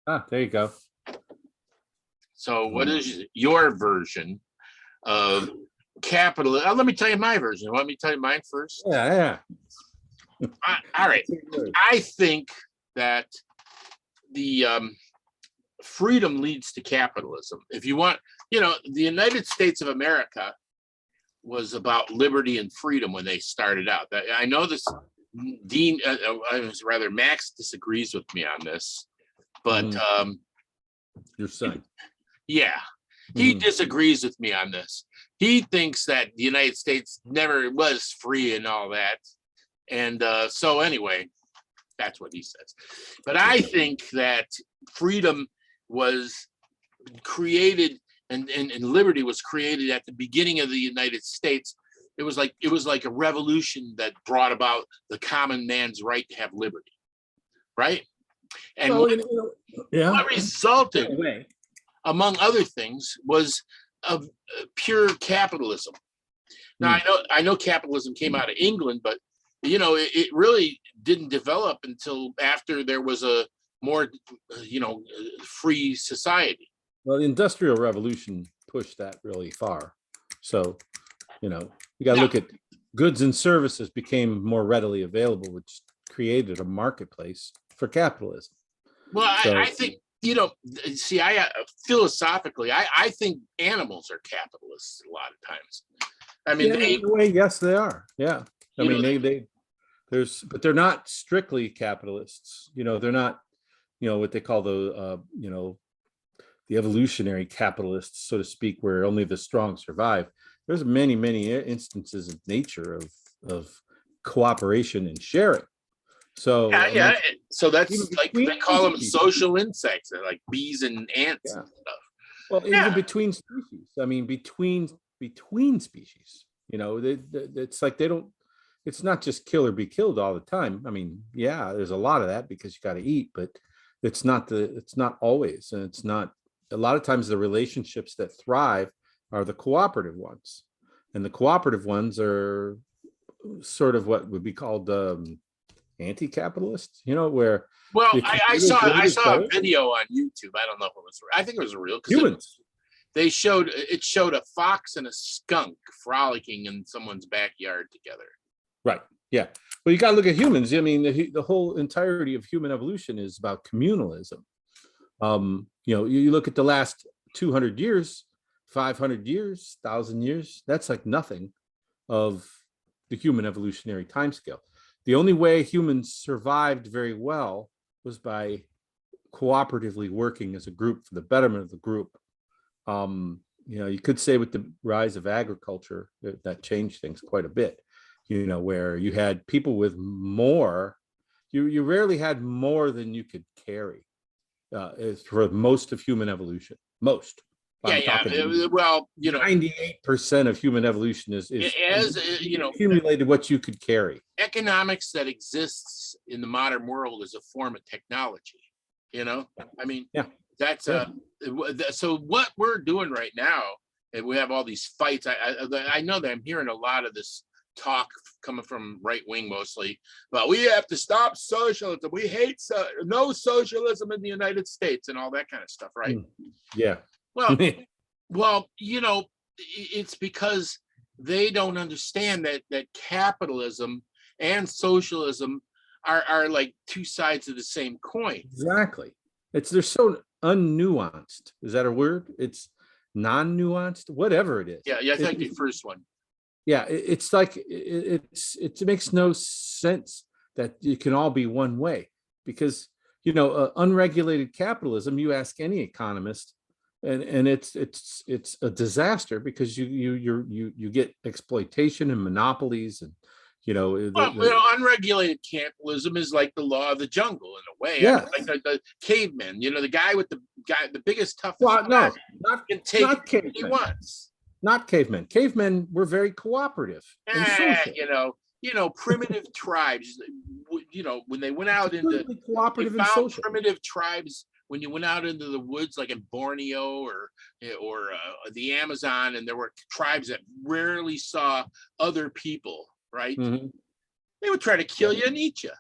Ah, there you go. So what is your version of capitalism? Let me tell you my version. Want me to tell you mine first? Yeah. All right. I think that the freedom leads to capitalism. If you want, the United States of America was about liberty and freedom when they started out. I know this Dean, rather Max disagrees with me on this, but your son. Yeah, he disagrees with me on this. He thinks that the United States never was free and all that. And so anyway, that's what he says. But I think that freedom was created and liberty was created at the beginning of the United States. It was like a revolution that brought about the common man's right to have liberty, right? And what resulted, among other things, was of pure capitalism. Now, I know capitalism came out of England, but it really didn't develop until after there was a more free society. Well, the Industrial Revolution pushed that really far. So, you got to look at goods and services became more readily available, which created a marketplace for capitalism. Well, so, I think, philosophically, I think animals are capitalists a lot of times. I mean, in a way, yes, they are. Yeah. I mean, but they're not strictly capitalists. They're not, what they call the evolutionary capitalists, so to speak, where only the strong survive. There's many, many instances of nature of cooperation and sharing. So so that's like they call them social insects, like bees and ants and stuff. Well, even between species. I mean, between species. It's like they don't. It's not just kill or be killed all the time. I mean, there's a lot of that because you got to eat, but it's not always, and it's not. A lot of times, the relationships that thrive are the cooperative ones, and the cooperative ones are sort of what would be called anti-capitalist. Where I saw a video on YouTube. I don't know if it was. I think it was real because it showed a fox and a skunk frolicking in someone's backyard together. Right. Yeah. Well, you got to look at humans. I mean, the whole entirety of human evolution is about communalism. You look at the last 200 years, 500 years, 1,000 years. That's like nothing of the human evolutionary timescale. The only way humans survived very well was by cooperatively working as a group for the betterment of the group. You could say with the rise of agriculture that changed things quite a bit. Where you had people with more, you rarely had more than you could carry for most of human evolution. Most. Well, 98% of human evolution is accumulated what you could carry. Economics that exists in the modern world is a form of technology. I mean, that's so what we're doing right now, and we have all these fights. I know that I'm hearing a lot of this talk coming from right wing mostly, but we have to stop socialism. We hate no socialism in the United States and all that kind of stuff, right? Yeah. Well, it's because they don't understand that capitalism and socialism are like two sides of the same coin. Exactly. They're so unnuanced. Is that a word? It's non-nuanced, whatever it is. Yeah, I think the first one. Yeah, it's like it makes no sense that it can all be one way because unregulated capitalism. You ask any economist, and it's a disaster because you get exploitation and monopolies and unregulated capitalism is like the law of the jungle in a way. Yeah, like the cavemen. The guy with the biggest toughest. Well, no, can take not cavemen. He wants. Not cavemen. Cavemen were very cooperative and social. Primitive tribes. When they went out into cooperative and social. Primitive tribes. When you went out into the woods, like in Borneo or the Amazon, and there were tribes that rarely saw other people, right? Mm-hmm. They would try to kill you and eat you.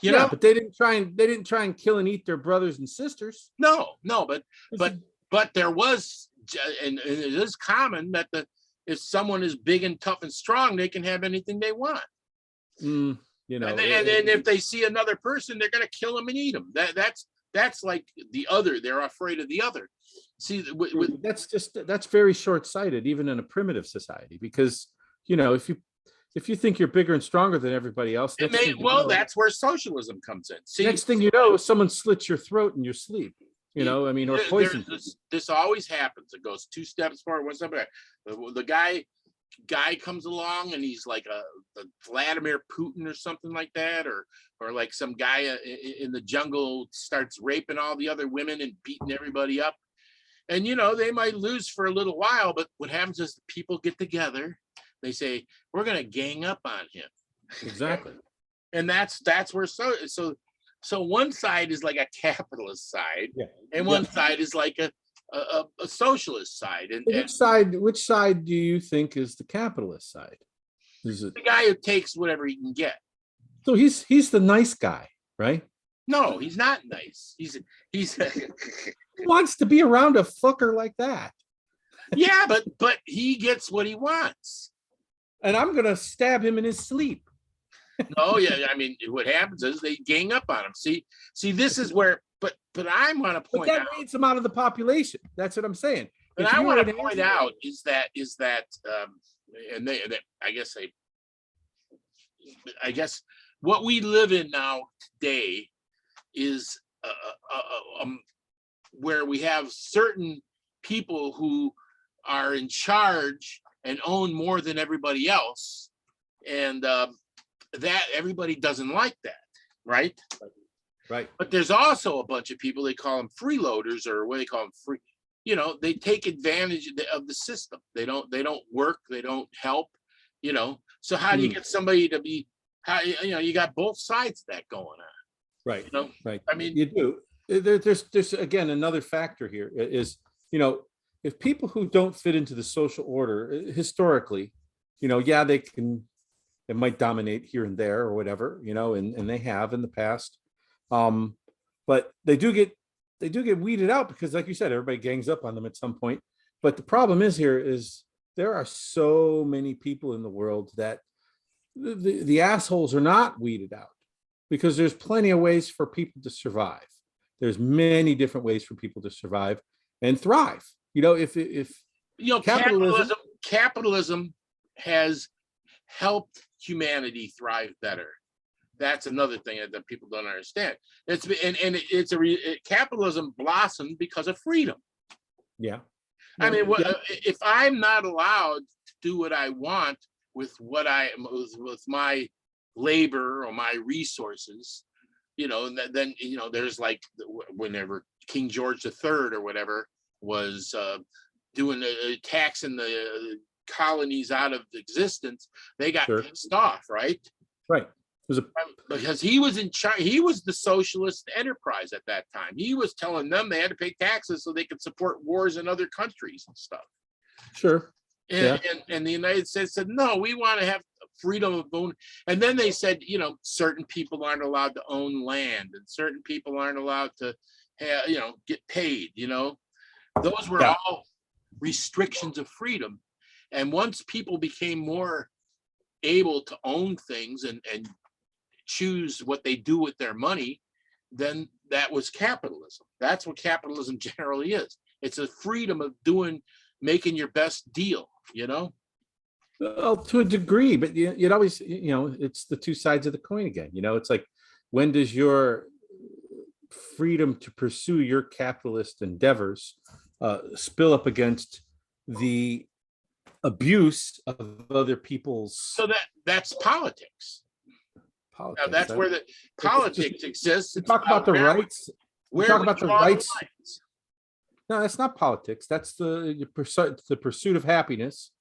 You Yeah, know, but they didn't try and kill and eat their brothers and sisters. no, This is- but there was, and it is common that if someone is big and tough and strong, they can have anything they want. mm, you know, And then if they see another person, they're going to kill them and eat them. That's like the other. They're afraid of the other. See, that's very short-sighted, even in a primitive society, because if you think you're bigger and stronger than everybody else, that's where socialism comes in. See, next thing you know, someone slits your throat in your sleep. I mean, or poison. This always happens. It goes 2 steps forward, 1 step back. The guy comes along and he's like a Vladimir Putin or something like that, or like some guy in the jungle starts raping all the other women and beating everybody up. And they might lose for a little while, but what happens is the people get together. They say, we're going to gang up on him. Exactly. And that's where so one side is like a capitalist side, Yeah. and one side is like a socialist side. And Which side do you think is the capitalist side? Is it the guy who takes whatever he can get? so he's the nice guy, right? No, he's not nice. He's Who wants to be around a fucker like that? yeah, but he gets what he wants. And I'm gonna stab him in his sleep. No, yeah, I mean, what happens is they gang up on him. See, this is where, but I want to point out. That weeds him out of the population. That's what I'm saying. But I want to point out is that, and I guess what we live in now today is where we have certain people who are in charge and own more than everybody else, and that everybody doesn't like that, right? Right. But there's also a bunch of people, they call them freeloaders, or what they call them, free. They take advantage of the system. They don't work. They don't help. So how do you get somebody to be? How you got both sides of that going on. Right. Right. I mean, you do. There's again another factor here is if people who don't fit into the social order historically, they might dominate here and there or whatever, and they have in the past. But they do get weeded out because, like you said, everybody gangs up on them at some point. But the problem is there are so many people in the world that the assholes are not weeded out, because there's plenty of ways for people to survive. There's many different ways for people to survive and thrive. If capitalism has helped humanity thrive better. That's another thing that people don't understand. Capitalism blossomed because of freedom. Yeah. I mean, if I'm not allowed to do what I want with my labor or my resources, then there's like whenever King George III or whatever was doing taxing the colonies out of existence, they got pissed off, right? Right. Because he was in charge. He was the socialist enterprise at that time. He was telling them they had to pay taxes so they could support wars in other countries and stuff. Sure. And the United States said, no, we want to have freedom of own. And then they said, certain people aren't allowed to own land, and certain people aren't allowed to have, get paid. Those were all restrictions of freedom. And once people became more able to own things and choose what they do with their money, then that was capitalism. That's what capitalism generally is. It's a freedom of making your best deal, Well, to a degree, but you'd always, it's the two sides of the coin again. It's like, when does your freedom to pursue your capitalist endeavors spill up against the abuse of other people's? So that's politics. Now, that's where the politics exists. We talk about the rights. We talk about the rights. No, that's not politics. That's the pursuit of happiness.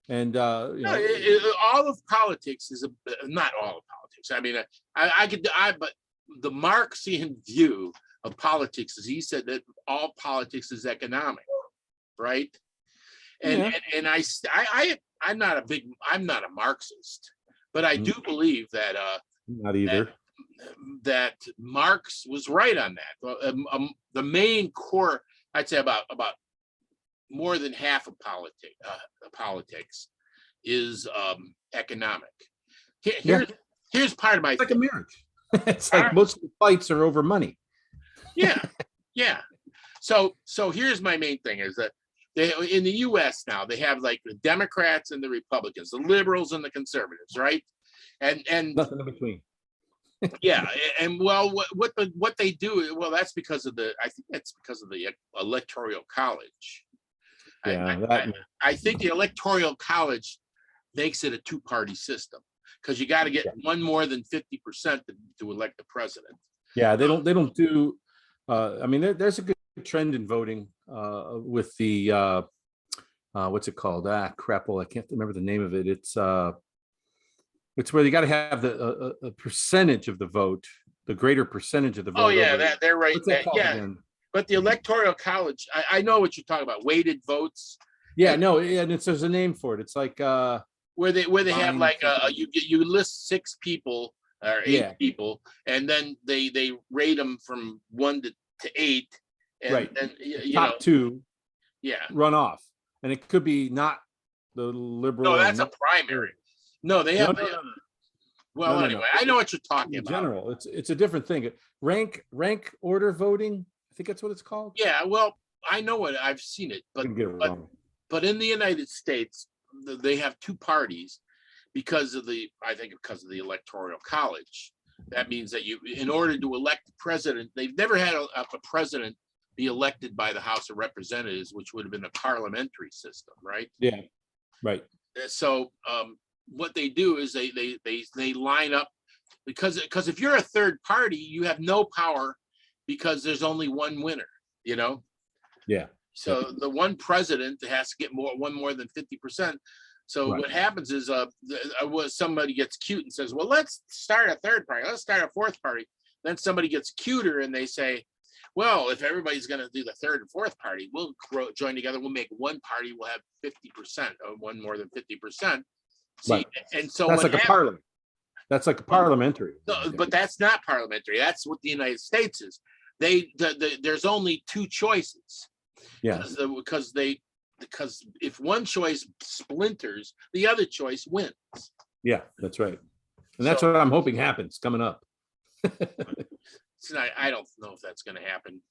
And all of politics is not all of politics. I mean, but the Marxian view of politics is, he said that all politics is economic, right? And I'm not a Marxist, but I do believe that not either. that Marx was right on that. The main core, I'd say about more than half of politics is economic. Here's part of my it's like a marriage. It's like most of the fights are over money. Yeah. So here's my main thing is that they in the U.S. now they have like the Democrats and the Republicans, the liberals and the conservatives, right? And Nothing in between. yeah, and well, what they do, well, that's because of I think that's because of the electoral college. Yeah, I think the electoral college makes it a two-party system because you got to get one more than 50% to elect the president. Yeah, they don't do. I mean, there's a good trend in voting with the what's it called? Crap. Well, I can't remember the name of it. It's where you got to have a percentage of the vote, the greater percentage of the vote. Oh yeah, they're right. What's that called again? But the electoral college, I know what you're talking about. Weighted votes. Yeah, no, and there's a name for it. It's like where they have like you list 6 people or 8 people, and then they rate them from 1 to 8, and right. then top 2 run off, and it could be not the liberal. No, that's a primary. No, they have. Well, anyway, I know what you're talking about. In general, it's a different thing. Rank order voting. I think that's what it's called. Yeah, well, I know it. I've seen it, but in the United States, they have 2 parties because of the electoral college. That means that in order to elect the president, they've never had a president be elected by the House of Representatives, which would have been a parliamentary system, right? Yeah, right. So what they do is they line up because if you're a third party, you have no power because there's only one winner, Yeah. So the one president has to get one more than 50%. So what happens is somebody gets cute and says, well, let's start a third party. Let's start a fourth party. Then somebody gets cuter and they say, well, if everybody's going to do the third and fourth party, we'll join together. We'll make one party. We'll have 50% or one more than 50%. See, right. And so that's like a parliament. That's like a parliamentary. No, but that's not parliamentary. That's what the United States is. There's only 2 choices. Yeah. Because if one choice splinters, the other choice wins. Yeah, that's right. And that's what I'm hoping happens coming up. I don't know if that's going to happen.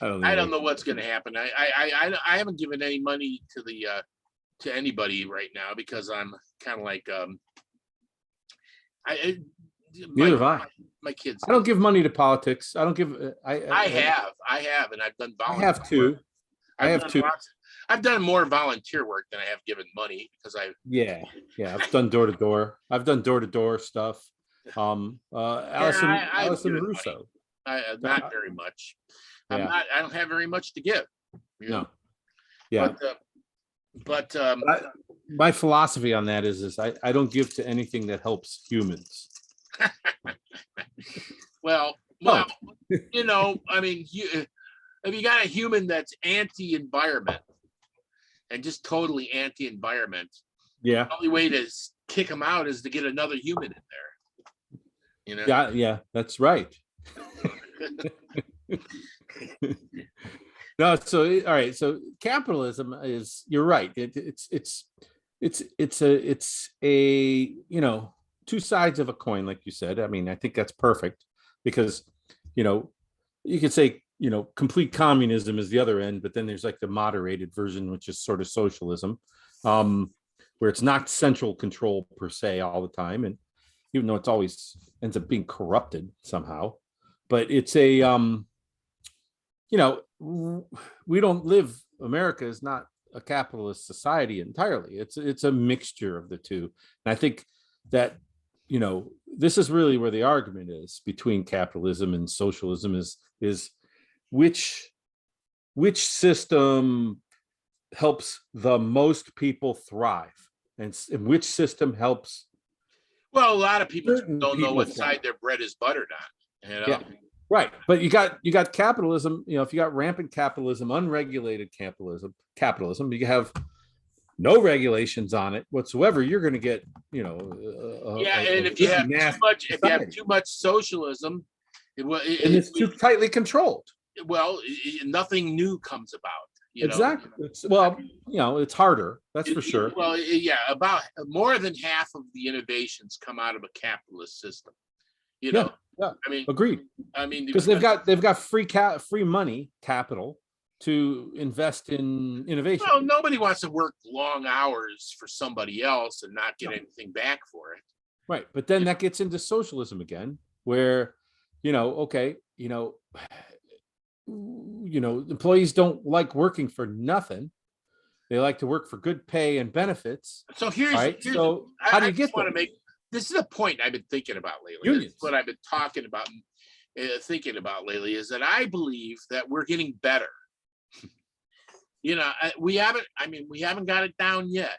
I don't know what's going to happen. I haven't given any money to anybody right now because I'm kind of like neither have I. My kids. I don't give money to politics. I don't give. I have, and I've done volunteer. I have too. I have too. I've done more volunteer work than I have given money because Yeah. I've done door to door. I've done door to door stuff. Allison Russo. Not very much. I don't have very much to give. No. Yeah. But my philosophy on that is I don't give to anything that helps humans. well, I mean, if you got a human that's anti-environment and just totally anti-environment, the only way to kick them out is to get another human in there. Yeah, that's right. No, so all right. So capitalism is, you're right. It's a 2 sides of a coin, like you said. I mean, I think that's perfect because you could say complete communism is the other end, but then there's like the moderated version, which is sort of socialism, where it's not central control per se all the time, and even though it's always ends up being corrupted somehow, but it's a we don't live. America is not a capitalist society entirely. It's a mixture of the two, and I think that this is really where the argument is between capitalism and socialism is which system helps the most people thrive, and which system helps. Well, a lot of people don't know what side their bread is buttered on. Yeah, right. But you got capitalism. If you got rampant capitalism, unregulated capitalism, you have no regulations on it whatsoever, you're going to get, Yeah, a and if you really have too nasty much, if you have society. too much socialism, And it's too tightly controlled. nothing new comes about. Exactly. Well, it's harder. That's for sure. Well, yeah, about more than half of the innovations come out of a capitalist system. Yeah. I mean, Agreed. Because they've got free money, capital, to invest in innovation. well, nobody wants to work long hours for somebody else and not get anything back for it. Right. But then that gets into socialism again, where, employees don't like working for nothing. They like to work for good pay and benefits. So here's how do you get want to make this is a point I've been thinking about lately. Unions. What I've been talking about, thinking about lately is that I believe that we're getting better. We haven't got it down yet.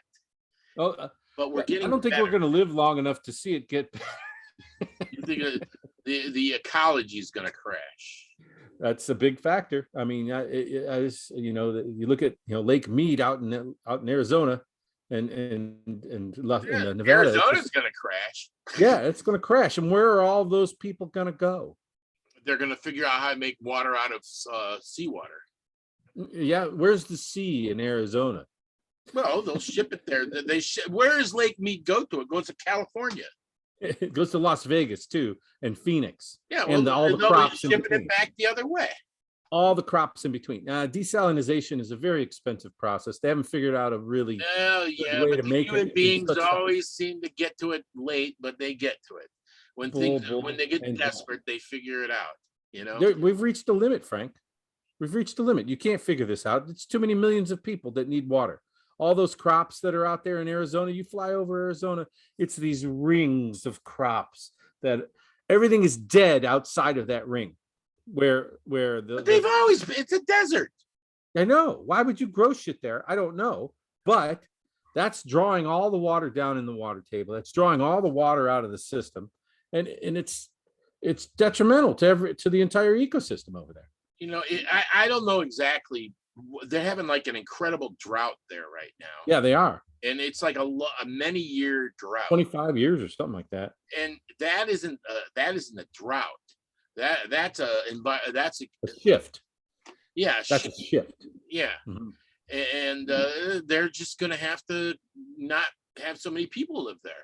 Oh, but we're getting. I don't think better. we're going to live long enough to see it get. You think the ecology is going to crash? That's a big factor. I mean, you look at Lake Mead out in Arizona, and Nevada. Arizona's going to crash. Yeah, it's going to crash. And where are all those people going to go? They're going to figure out how to make water out of seawater. Yeah, where's the sea in Arizona? Well, they'll ship it there. Where does Lake Mead go to? It goes to California. It goes to Las Vegas too, and Phoenix. Yeah, and all the crops shipping it back the other way. All the crops in between. Desalinization is a very expensive process. They haven't figured out a really way to make human it. Beings always seem to get to it late, but they get to it when they get desperate. They figure it out. We've reached the limit, Frank. We've reached the limit. You can't figure this out. It's too many millions of people that need water. All those crops that are out there in Arizona, you fly over Arizona, it's these rings of crops that everything is dead outside of that ring. It's a desert. I know. Why would you grow shit there? I don't know. But that's drawing all the water down in the water table. That's drawing all the water out of the system. And it's detrimental to the entire ecosystem over there. I don't know exactly. They're having like an incredible drought there right now. Yeah, they are. And it's like a many-year drought. 25 years or something like that. And that isn't a drought. That's a shift. Yeah, that's a shift. Yeah. Mm-hmm. And they're just going to have to not have so many people live there.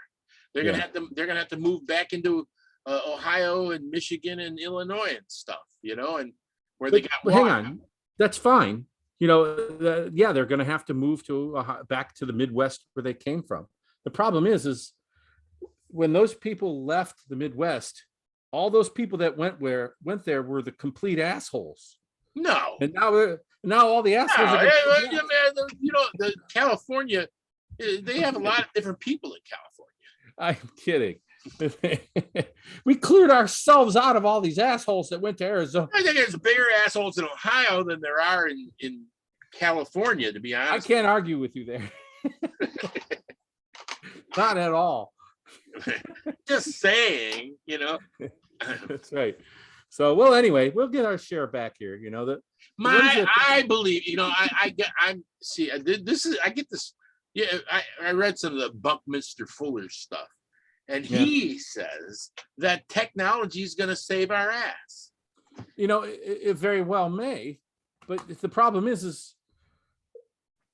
They're gonna have to move back into Ohio and Michigan and Illinois and stuff, and where they got water. Hang on, that's fine. They're going to have to move back to the Midwest where they came from. The problem is when those people left the Midwest, all those people that went there were the complete assholes. No, and now all the assholes. The California, they have a lot of different people in California. I'm kidding. We cleared ourselves out of all these assholes that went to Arizona. I think there's bigger assholes in Ohio than there are in California, to be honest. I can't argue with you there. Not at all. Just saying, That's right. So, well, anyway, we'll get our share back here. I believe, I get this. Yeah, I read some of the Buckminster Fuller stuff. And he says that technology is going to save our ass. It very well may, but the problem is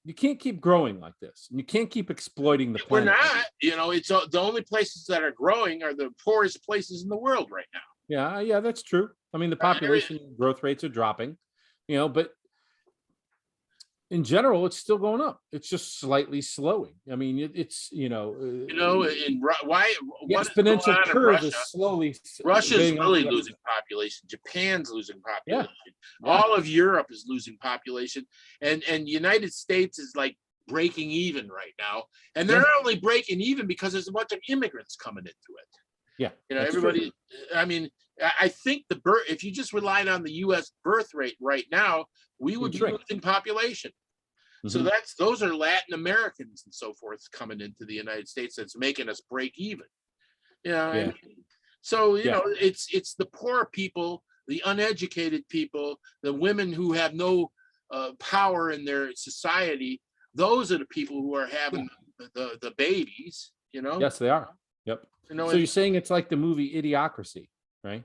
you can't keep growing like this. You can't keep exploiting the planet. We're not. It's the only places that are growing are the poorest places in the world right now. Yeah, that's true. I mean, the population growth rates are dropping, but in general, it's still going up. It's just slightly slowing. I mean, it's why the exponential curve is slowly. Russia's really losing population. Japan's losing population. Yeah. All of Europe is losing population, and United States is like breaking even right now. And they're only breaking even because there's a bunch of immigrants coming into it. Yeah, everybody. True. I mean, I think if you just relied on the U.S. birth rate right now, we would be losing population. Mm-hmm. So those are Latin Americans and so forth coming into the United States. That's making us break even. I mean? So it's the poor people, the uneducated people, the women who have no power in their society those are the people who are having the babies, you know. Yes, they are. Yep. You know, So you're saying it's like the movie Idiocracy, right?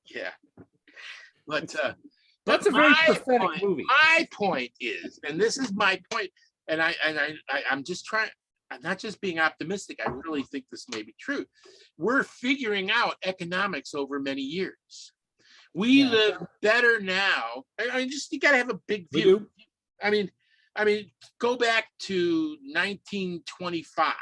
yeah. But That's a very pathetic movie. My point is, and this is my point, and I'm just trying. I'm not just being optimistic. I really think this may be true. We're figuring out economics over many years. We live better now. I mean, just you got to have a big view. I mean, go back to 1925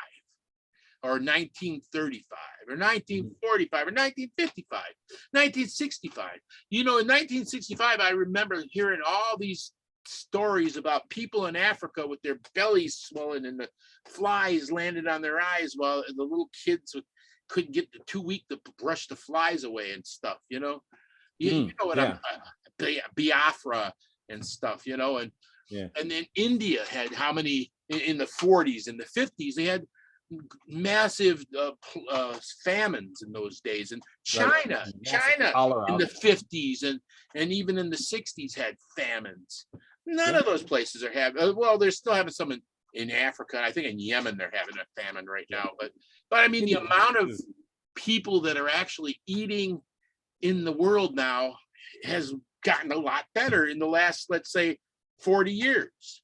or 1935 or 1945 or 1955, 1965. You know, in 1965, I remember hearing all these stories about people in Africa with their bellies swollen and the flies landed on their eyes while the little kids couldn't get too weak to brush the flies away and stuff, you know. You know what I'm Biafra and stuff, you know, and then India had how many in the 40s and the 50s, they had massive famines in those days, and China in the 50s and even in the 60s had famines. None of those places are having, well, they're still having some in Africa. I think in Yemen they're having a famine right now, but I mean the amount of people that are actually eating in the world now has gotten a lot better in the last, let's say, 40 years.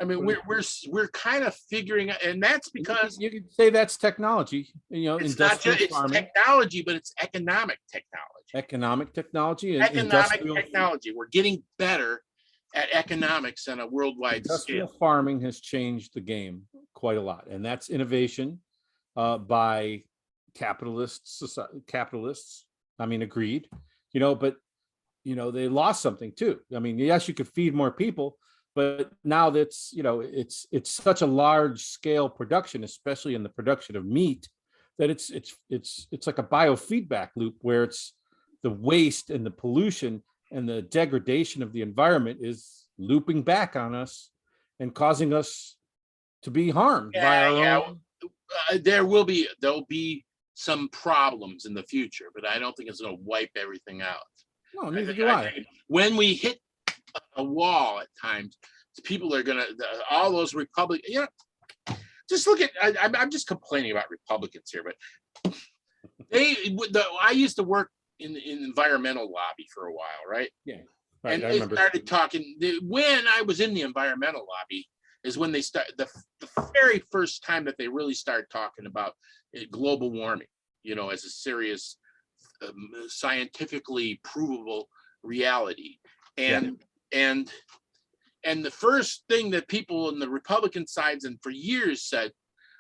I mean, we're kind of figuring out, and that's because you could say that's technology. You know, it's not just technology, but it's economic technology. Economic technology and economic technology. We're getting better at economics on a worldwide industrial scale. Farming has changed the game quite a lot, and that's innovation by capitalists. I mean, agreed. You know, but you know they lost something too. I mean, yes, you could feed more people, but now that's, you know, it's such a large scale production, especially in the production of meat, that it's like a biofeedback loop where it's the waste and the pollution and the degradation of the environment is looping back on us and causing us to be harmed by our own. There'll be some problems in the future, but I don't think it's going to wipe everything out. No, neither do I. When we hit a wall at times, people are gonna, all those Republicans, you know, just look at, I'm just complaining about Republicans here, but I used to work in environmental lobby for a while, right? Yeah. Right, and they started talking, when I was in the environmental lobby is when they started, the very first time that they really started talking about global warming, you know, as a serious, scientifically provable reality. And the first thing that people in the Republican sides and for years said,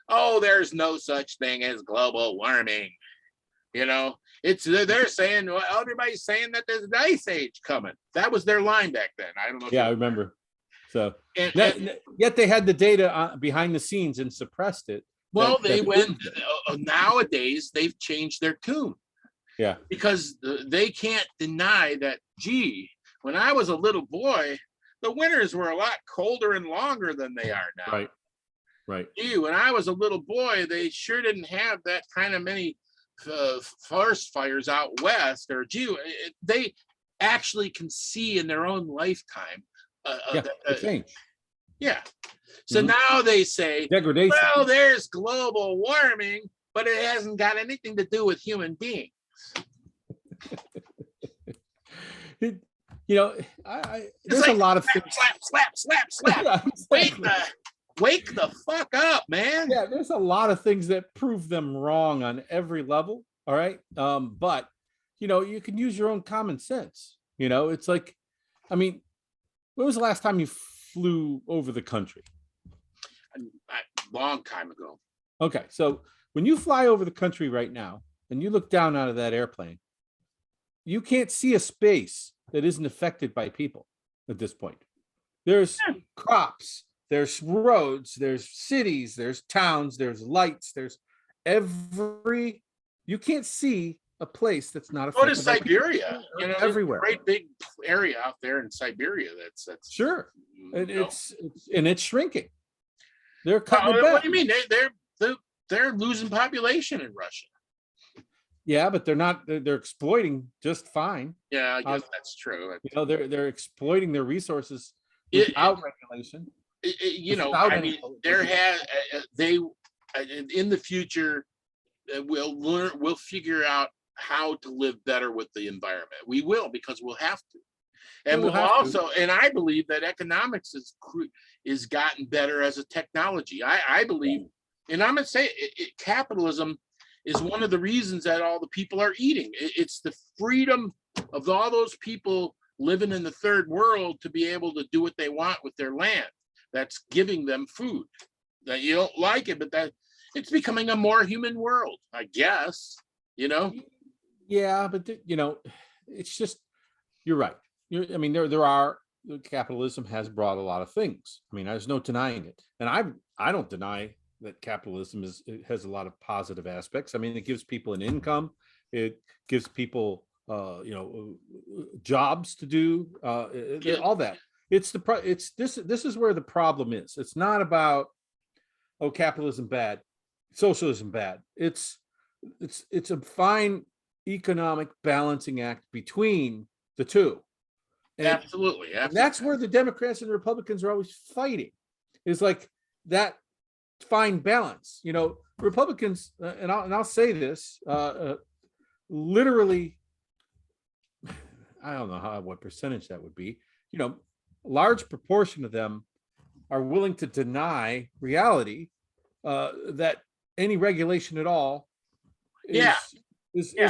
oh, there's no such thing as global warming. You know, they're saying, well, everybody's saying that there's an ice age coming. That was their line back then. I don't know. Yeah, I remember. So yet they had the data behind the scenes and suppressed it. Well, nowadays they've changed their tune. Yeah. Because they can't deny that, gee, when I was a little boy, the winters were a lot colder and longer than they are now. Right. Gee, when I was a little boy, they sure didn't have that kind of many forest fires out west. Or gee, they actually can see in their own lifetime change. Yeah. So now they say, degradation. Well, there's global warming, but it hasn't got anything to do with human beings. You know, there's like, a lot of things. Slap. Yeah, wake the fuck up, man. Yeah, there's a lot of things that prove them wrong on every level. All right. But you know, you can use your own common sense. You know, it's like, I mean, when was the last time you flew over the country? A long time ago. Okay, so when you fly over the country right now and you look down out of that airplane, you can't see a space that isn't affected by people at this point. There's crops, there's roads, there's cities, there's towns, there's lights, there's you can't see a place that's not affected. Go to Siberia, you know, everywhere. Great big area out there in Siberia. That's sure. And it's shrinking. They're cutting it back. What do you mean? They're losing population in Russia. Yeah, but they're exploiting just fine. Yeah, I guess that's true. You know, they're exploiting their resources without regulation. Without I any mean, there has they in the future we'll figure out how to live better with the environment. We will, because we'll have to. And we'll also, and I believe that economics is gotten better as a technology. I believe, and I'm gonna say capitalism is one of the reasons that all the people are eating. It's the freedom of all those people living in the third world to be able to do what they want with their land. That's giving them food. That you don't like it, but that it's becoming a more human world, I guess. Yeah, but it's just, you're right. I mean, there are, capitalism has brought a lot of things. I mean, there's no denying it, and I don't deny that capitalism it has a lot of positive aspects. I mean, it gives people an income, it gives people jobs to do, all that. This is where the problem is. It's not about, oh, capitalism bad, socialism bad. It's a fine economic balancing act between the two. And absolutely. And that's where the Democrats and the Republicans are always fighting. Is like that fine balance. Republicans, and I'll say this, literally, I don't know what percentage that would be. A large proportion of them are willing to deny reality, that any regulation at all is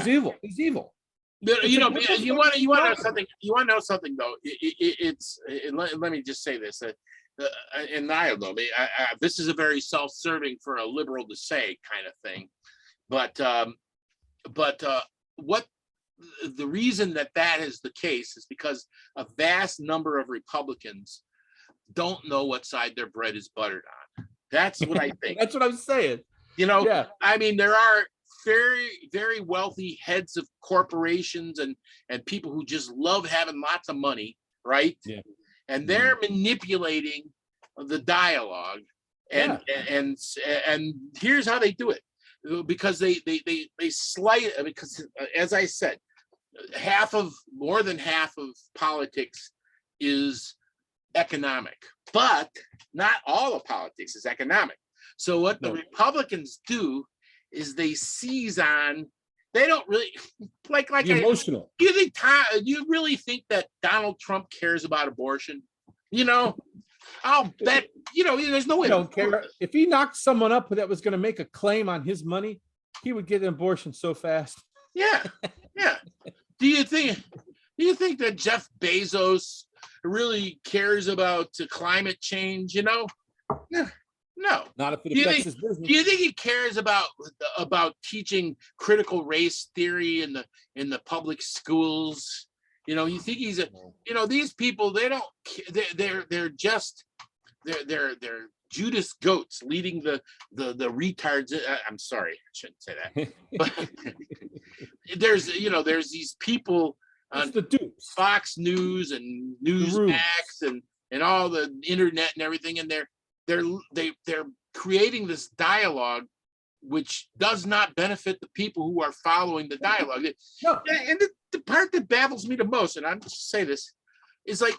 evil. Is evil. You want to know something. You want to know something though. Let me just say this. And I don't know. This is a very self-serving for a liberal to say kind of thing, but what the reason that is the case is because a vast number of Republicans don't know what side their bread is buttered on. That's what I think. That's what I'm saying. I mean, there are very, very wealthy heads of corporations and people who just love having lots of money, right? Yeah. And they're manipulating the dialogue, and here's how they do it, because they slight, because as I said, more than half of politics is economic, but not all of politics is economic. So what the Republicans do is they seize on. They don't really like emotional. Do you really think that Donald Trump cares about abortion? I'll bet. There's no way. Don't care. If he knocked someone up that was going to make a claim on his money, he would get an abortion so fast. Yeah. Do you think that Jeff Bezos really cares about climate change? No. Not if it affects his business. Do you think he cares about teaching critical race theory in the public schools? You think he's these people, they don't, they're just Judas goats leading the retards. I'm sorry, I shouldn't say that. But there's these people on the dupes. Fox News and Newsmax and all the internet and everything, and they're creating this dialogue which does not benefit the people who are following the dialogue. No. And the part that baffles me the most, and I'm just say this, is like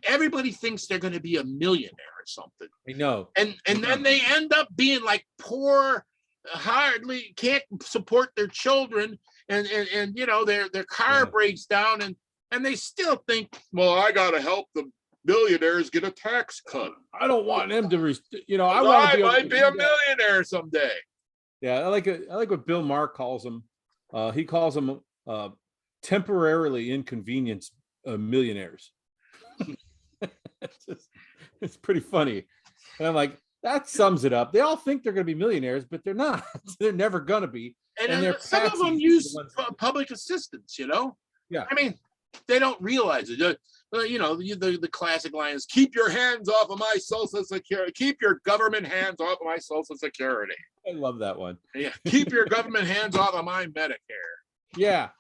everybody thinks they're going to be a millionaire or something. I know. And then they end up being like poor, hardly can't support their children, and their car breaks down, and they still think, well, I got to help the millionaires get a tax cut. I don't want them to, I might be a millionaire someday. Yeah, I like what Bill Maher calls them. He calls them temporarily inconvenienced millionaires. It's pretty funny. And I'm like, that sums it up. They all think they're going to be millionaires, but they're not. They're never going to be. And some of them use public assistance, Yeah. I mean, they don't realize it. The classic line is, keep your hands off of my Social Security. Keep your government hands off of my Social Security. I love that one. Yeah. Keep your government hands off of my Medicare. Yeah.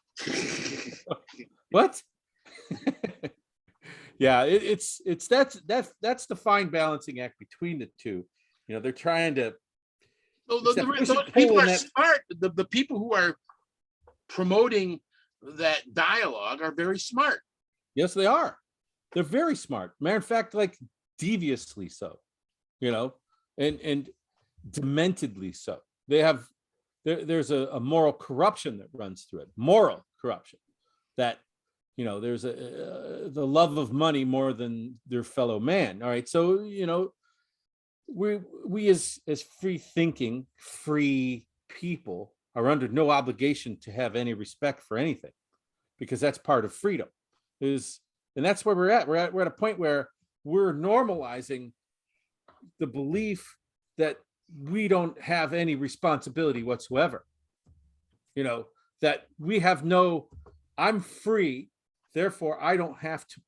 What? Yeah, it's that's the fine balancing act between the two. They're trying to. Those people are smart. The people who are promoting that dialogue are very smart. Yes, they are. They're very smart. Matter of fact, like deviously so, and dementedly so. They have there's a moral corruption that runs through it. Moral corruption that there's the love of money more than their fellow man. All right, so we as free thinking, free people are under no obligation to have any respect for anything, because that's part of freedom. And that's where we're at. We're at a point where we're normalizing the belief that we don't have any responsibility whatsoever. That we have I'm free, therefore I don't have to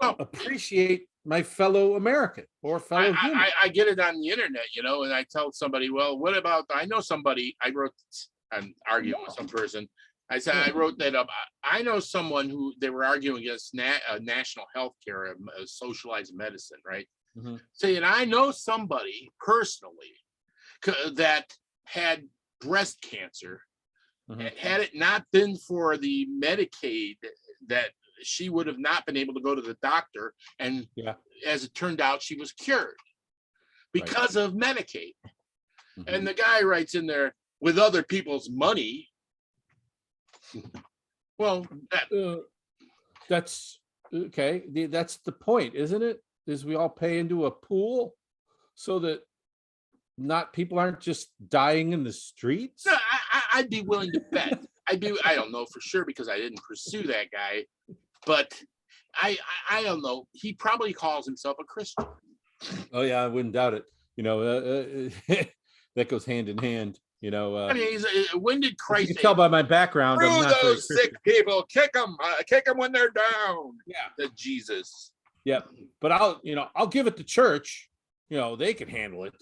appreciate my fellow American or fellow human. I get it on the internet, and I tell somebody, well, what about, I know somebody, I'm arguing with some person. I said, I wrote that up. I know someone who they were arguing against national health care, socialized medicine, right? Mm-hmm. Saying, I know somebody personally that had breast cancer. Mm-hmm. Had it not been for the Medicaid, that she would have not been able to go to the doctor. And as it turned out, she was cured because of Medicaid. Mm-hmm. And the guy writes in there, with other people's money. Well, that's okay. That's the point, isn't it? Is we all pay into a pool so that people aren't just dying in the streets? No, I'd be willing to bet. I don't know for sure because I didn't pursue that guy, but I don't know. He probably calls himself a Christian. Oh yeah, I wouldn't doubt it. That goes hand in hand. I mean, when did Christ? You can tell by my background. Screw those sick people. Kick them when they're down. Yeah, to Jesus. Yeah, but I'll give it to church. They can handle it.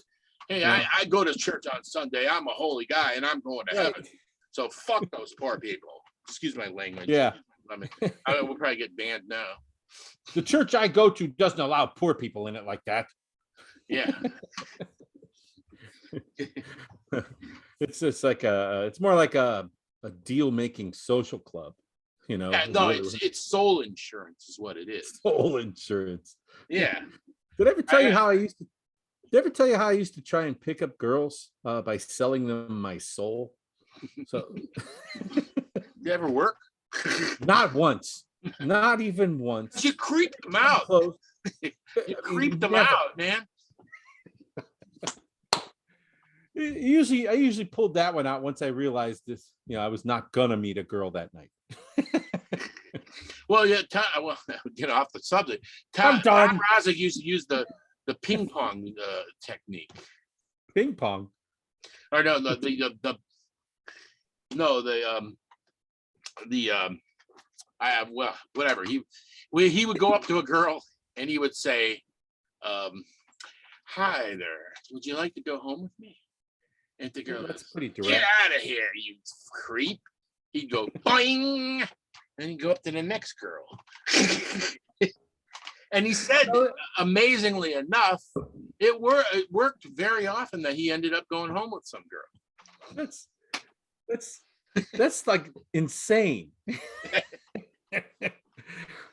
Hey, I go to church on Sunday. I'm a holy guy, and I'm going to heaven. So fuck those poor people. Excuse my language. Yeah, I will probably get banned now. The church I go to doesn't allow poor people in it like that. Yeah. It's just like it's more like a deal-making social club, Yeah, no, it's soul insurance is what it is. Soul insurance. Yeah. Did I ever tell you how I used to? Did I ever tell you how I used to try and pick up girls by selling them my soul? So, did it ever work? Not once. Not even once. You creeped them out. You creeped them out, man. I usually pulled that one out once I realized this. I was not gonna meet a girl that night. Well, yeah. Get off the subject. Tom Rosick used to use the ping pong technique. Ping pong. Or no, whatever. He would go up to a girl and he would say, "Hi there. Would you like to go home with me?" And the girl, that's pretty direct. "Get out of here, you creep." He'd go boing, and he'd go up to the next girl. And he said, amazingly enough, it worked very often that he ended up going home with some girl. That's like insane.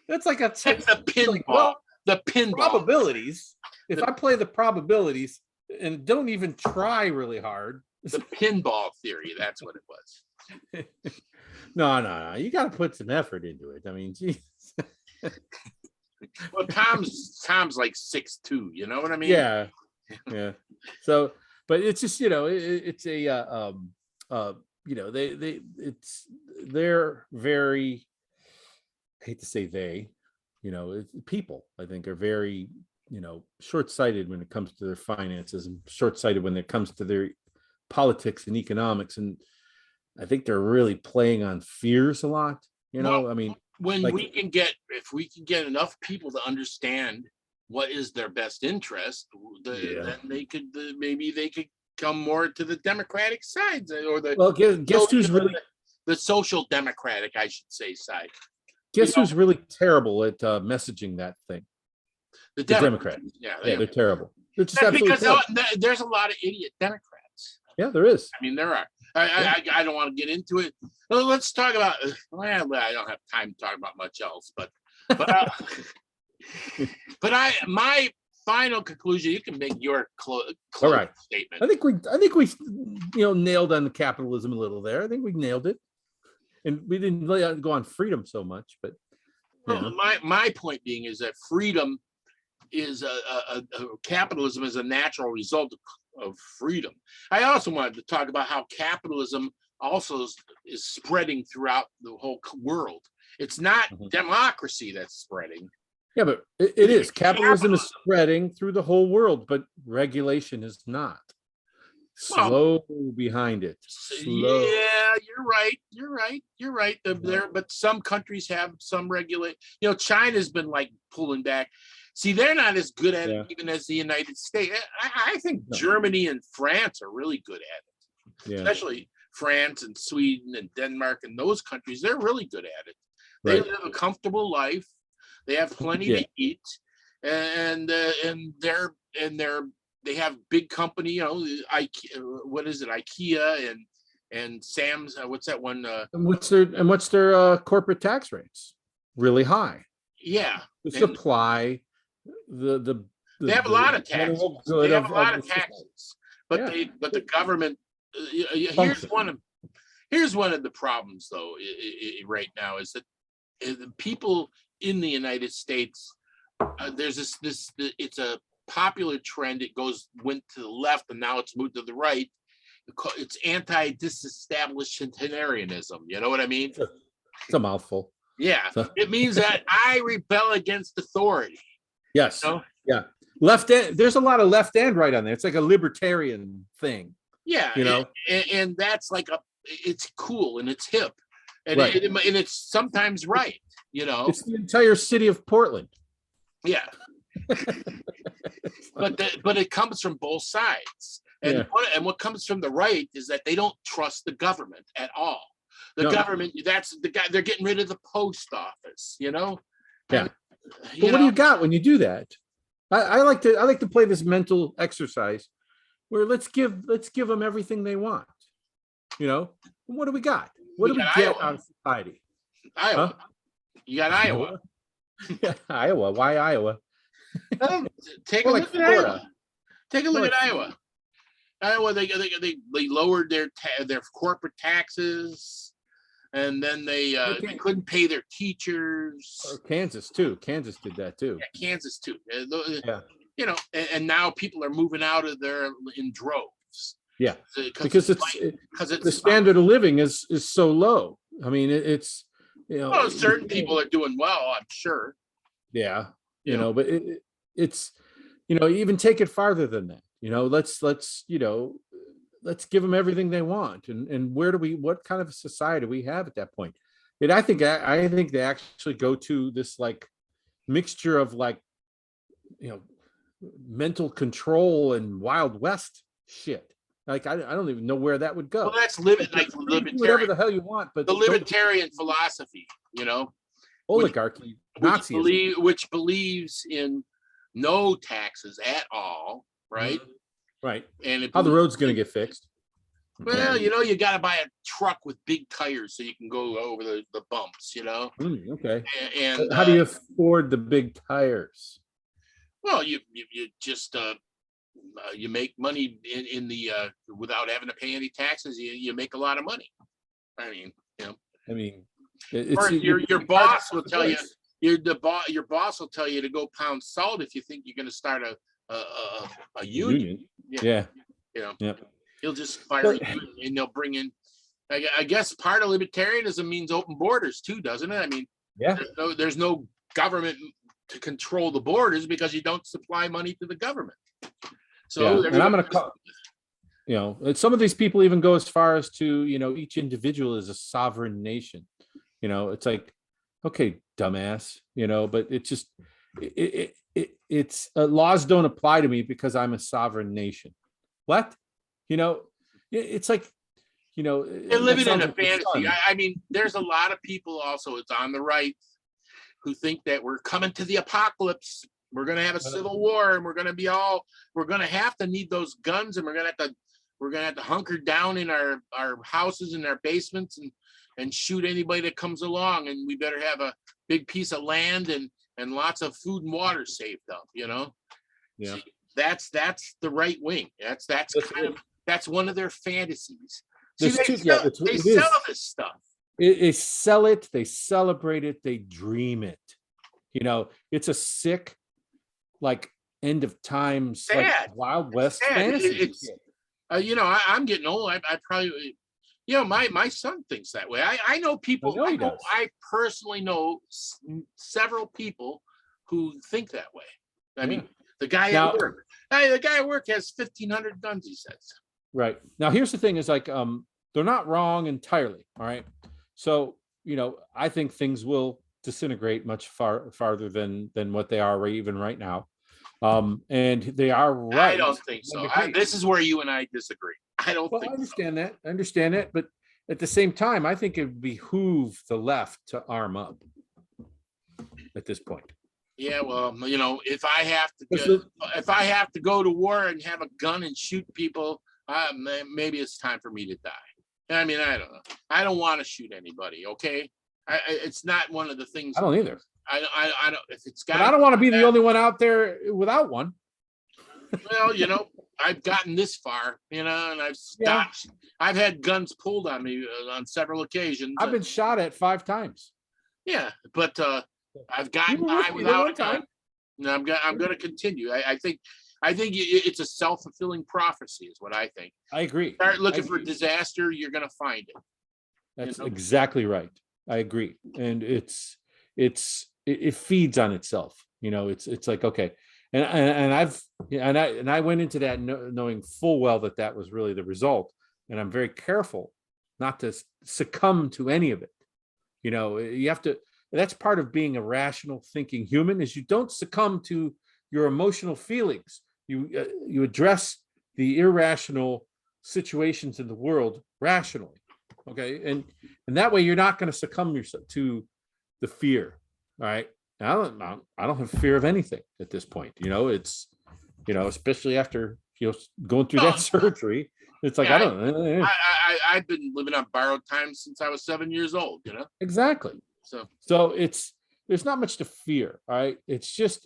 That's like that's the pinball. The pinball probabilities. If I play the probabilities and don't even try really hard. The pinball theory, that's what it was. No. You got to put some effort into it. I mean, geez. Well, Tom's like 6'2", you know what I mean? Yeah. So, but it's just, it's a they're very, I hate to say they, people, I think, are very, short-sighted when it comes to their finances and short-sighted when it comes to their politics and economics. And I think they're really playing on fears a lot, Well, I mean, when if we can get enough people to understand what is their best interest, then they could maybe they could come more to the Democratic side, or guess who's really the social democratic, I should say, side. Guess who's really terrible at messaging that thing? The Democrats. Yeah, they're terrible. They're just because there's a lot of idiot Democrats. Yeah, there is. I mean, there are. I don't want to get into it. Let's talk about. Well, I don't have time to talk about much else, but But my final conclusion. You can make your All closing right. statement. I think we nailed on the capitalism a little there. I think we nailed it, and we didn't really go on freedom so much, but Well, my point being is that freedom is capitalism is a natural result of freedom. I also wanted to talk about how capitalism also is spreading throughout the whole world. It's not democracy that's spreading. yeah, but it is. Capitalism is spreading through the whole world, but regulation is not. Slow behind it. Slow. Yeah, you're right. But some countries have some regulate. China's been like pulling back. See, they're not as good at it even as the United States. I think Germany and France are really good at it, especially France and Sweden and Denmark and those countries. They're really good at it. They live a comfortable life. They have plenty to eat, and they have big company. IKEA, what is it? IKEA and Sam's. What's that one? And what's their corporate tax rates? Really high. Yeah. The supply. They have a lot of taxes. They have a lot of taxes, but the government. Here's one of the problems, though. Right now is that the people in the United States. There's this. It's a popular trend. It went to the left and now it's moved to the right. It's anti-disestablishmentarianism. You know what I mean? It's a mouthful. Yeah, it means that I rebel against authority. Yes. Yeah. Left end. There's a lot of left and right on there. It's like a libertarian thing. Yeah. And that's like it's cool and it's hip, and and it's sometimes right. It's the entire city of Portland. Yeah. but it comes from both sides, and what comes from the right is that they don't trust the government at all. The government, that's the guy. They're getting rid of the post office. Yeah. But what do you got when you do that? I like to play this mental exercise where let's give them everything they want. What do we got? What do we get out of society? Iowa. Huh? You got Iowa. Yeah, Iowa. Why Iowa? Take a look at Iowa. Take a look at Iowa. Iowa, they lowered their corporate taxes, and then they couldn't pay their teachers. Or Kansas too. Kansas did that too. Yeah, Kansas too. And now people are moving out of there in droves. Yeah, because the standard of living is so low. I mean, it's certain people are doing well, I'm sure. Yeah, but it's even take it farther than that. Let's give them everything they want, and what kind of a society do we have at that point? And I think they actually go to this like mixture of like mental control and Wild West shit. Like I don't even know where that would go. Well, that's libertarian, whatever the hell you want, but the libertarian philosophy, oligarchy, Nazism, which believes in no taxes at all, right? Right. And how the road's going to get fixed? Well, you got to buy a truck with big tires so you can go over the bumps. Okay. And how do you afford the big tires? Well, you just you make money in the without having to pay any taxes. You make a lot of money. I mean, your boss will tell you. Your boss will tell you to go pound salt if you think you're going to start a union. Yeah. He'll just fire you and they'll bring in. I guess part of libertarianism means open borders too, doesn't it? I mean, there's no government to control the borders because you don't supply money to the government. So, and I'm going to call. Some of these people even go as far as to each individual is a sovereign nation. It's like, okay, dumbass. But it's just it's laws don't apply to me because I'm a sovereign nation. What? It's like they're living in a fantasy. I mean, there's a lot of people also. It's on the right who think that we're coming to the apocalypse. We're going to have a civil war, and we're going to have to need those guns, and we're going to have to hunker down in our houses and our basements, and and shoot anybody that comes along, and we better have a big piece of land and lots of food and water saved up, Yeah. See, that's the right wing. That's that's one of their fantasies. See, they sell this stuff. They sell it, they celebrate it, they dream it. It's a sick, like, end of times, like Wild West fantasy. I'm getting old. I probably, my son thinks that way. I know people. I personally know several people who think that way. I mean, the guy at work. Hey, the guy at work has 1,500 guns, he says. Right. Now, here's the thing: is like, they're not wrong entirely. All right. So, I think things will disintegrate much farther than what they are even right now. And they are right. I don't think so. This is where you and I disagree. I don't think I understand that. I understand that. But at the same time, I think it would behoove the left to arm up at this point. Yeah, well, if I have to go to war and have a gun and shoot people, maybe it's time for me to die. I mean, I don't know. I don't want to shoot anybody. Okay, it's not one of the things. I don't either. I don't. If it's got. But I don't want to be the only one out there without one. Well, I've gotten this far, and I've stopped. Yeah. I've had guns pulled on me on several occasions. I've been shot at 5 times. Yeah, but I've gotten by without a gun. And I'm going to continue. I think it's a self-fulfilling prophecy, is what I think. I agree. Start looking for disaster, you're going to find it. That's exactly right. I agree, and it feeds on itself. It's like, okay, and I went into that knowing full well that was really the result, and I'm very careful not to succumb to any of it. You have to. That's part of being a rational thinking human, is you don't succumb to your emotional feelings. You address the irrational situations in the world rationally. Okay, and that way you're not going to succumb to the fear. All right, I don't have fear of anything at this point. It's especially after going through that surgery. It's like, I don't know. I've been living on borrowed time since I was 7 years old. Exactly. So there's not much to fear. All right, it's just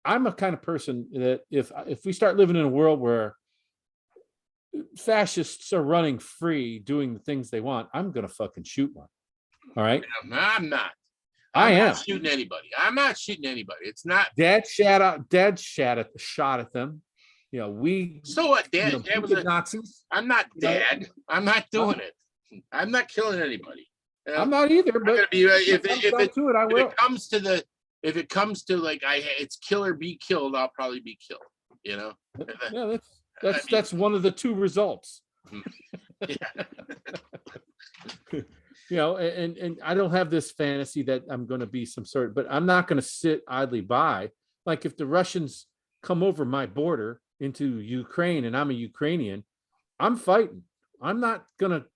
I'm a kind of person that if we start living in a world where fascists are running free, doing the things they want, I'm gonna fucking shoot one. All right. I'm not. I am not shooting anybody. I'm not shooting anybody. It's not. Dad shot at them. So what? Dad was Nazis. I'm not Dad. I'm not doing it. I'm not killing anybody. I'm not either. But if it comes to like it's kill or be killed, I'll probably be killed. Yeah, that's one of the 2 results. And I don't have this fantasy that I'm going to be some sort, but I'm not going to sit idly by. Like, if the Russians come over my border into Ukraine and I'm a Ukrainian, I'm fighting. I'm not going to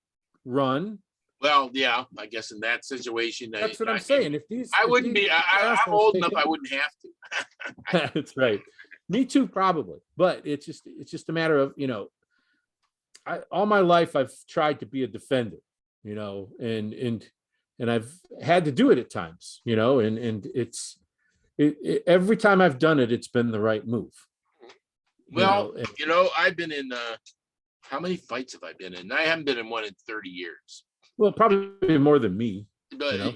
run. Well, yeah, I guess in that situation, that's what I'm saying. I'm old enough, I wouldn't have to. That's right. Me too, probably. But it's just a matter of, all my life I've tried to be a defender, and I've had to do it at times, and it's every time I've done it, it's been the right move. Well, I've been in how many fights have I been in? I haven't been in one in 30 years. Well, probably more than me. But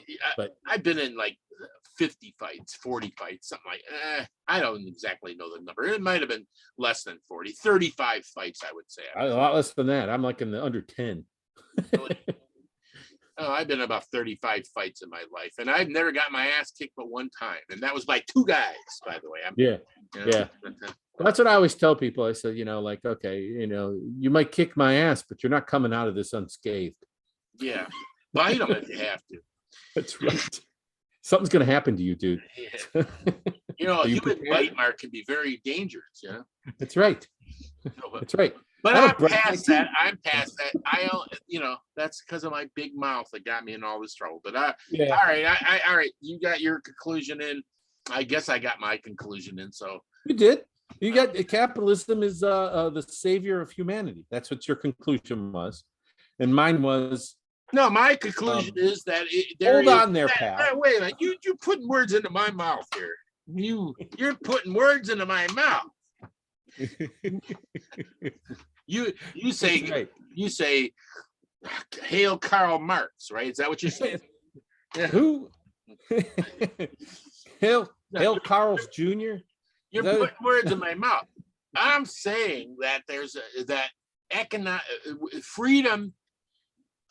I've been in like 50 fights, 40 fights, something like I don't exactly know the number. It might have been less than 40, 35 fights, I would say. A lot less than that. I'm like in the under 10. I've been about 35 fights in my life, and I've never got my ass kicked but one time, and that was by 2 guys, by the way. Yeah. That's what I always tell people. I said, like, okay, you might kick my ass, but you're not coming out of this unscathed. Yeah, bite them if you have to. That's right. Something's going to happen to you, dude. Yeah. A human bite mark can be very dangerous. That's right. That's right. But I'm past that. That's because of my big mouth that got me in all this trouble. But all right. You got your conclusion in. I guess I got my conclusion in. So you did. You got capitalism is the savior of humanity. That's what your conclusion was. and mine was No, my conclusion is that hold on there, pal. Wait a minute, you're putting words into my mouth here. You're putting words into my mouth. You say right. You say hail Karl Marx, right? Is that what you're saying? Yeah. Who? Hail Carl's Jr. You're putting words in my mouth. I'm saying that that economic freedom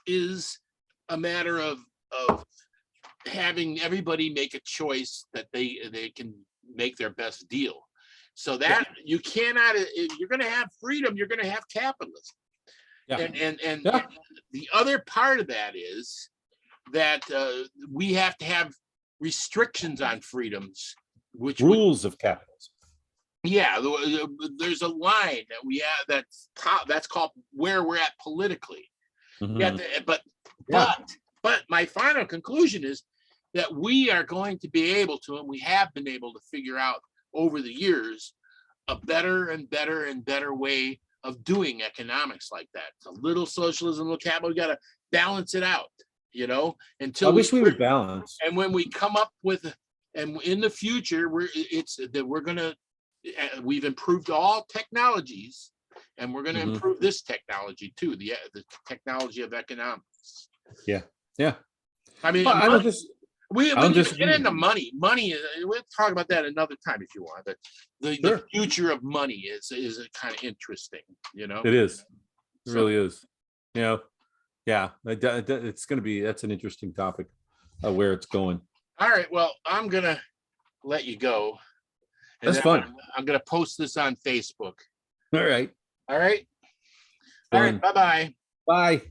is a matter of having everybody make a choice that they can make their best deal. So that you cannot, if you're going to have freedom, you're going to have capitalism. Yeah. And the other part of that is that we have to have restrictions on freedoms, which rules of capitalism. Yeah, there's a line that we have that's called where we're at politically. Mm-hmm. But my final conclusion is that we are going to be able to, and we have been able to figure out over the years, a better and better and better way of doing economics like that. It's a little socialism, a little capital. We got to balance it out, until I wish we would balance. And when we come up with, and in the future, we've improved all technologies, and we're going to improve this technology too, the technology of economics. Yeah. I mean, we get into money. Money, we'll talk about that another time if you want. But the future of money is kind of interesting, It is. It really is. Yeah. It's going to be. That's an interesting topic, where it's going. All right. Well, I'm gonna let you go. That's fun. I'm gonna post this on Facebook. All right. All right. Fun. All right. Bye-bye. Bye.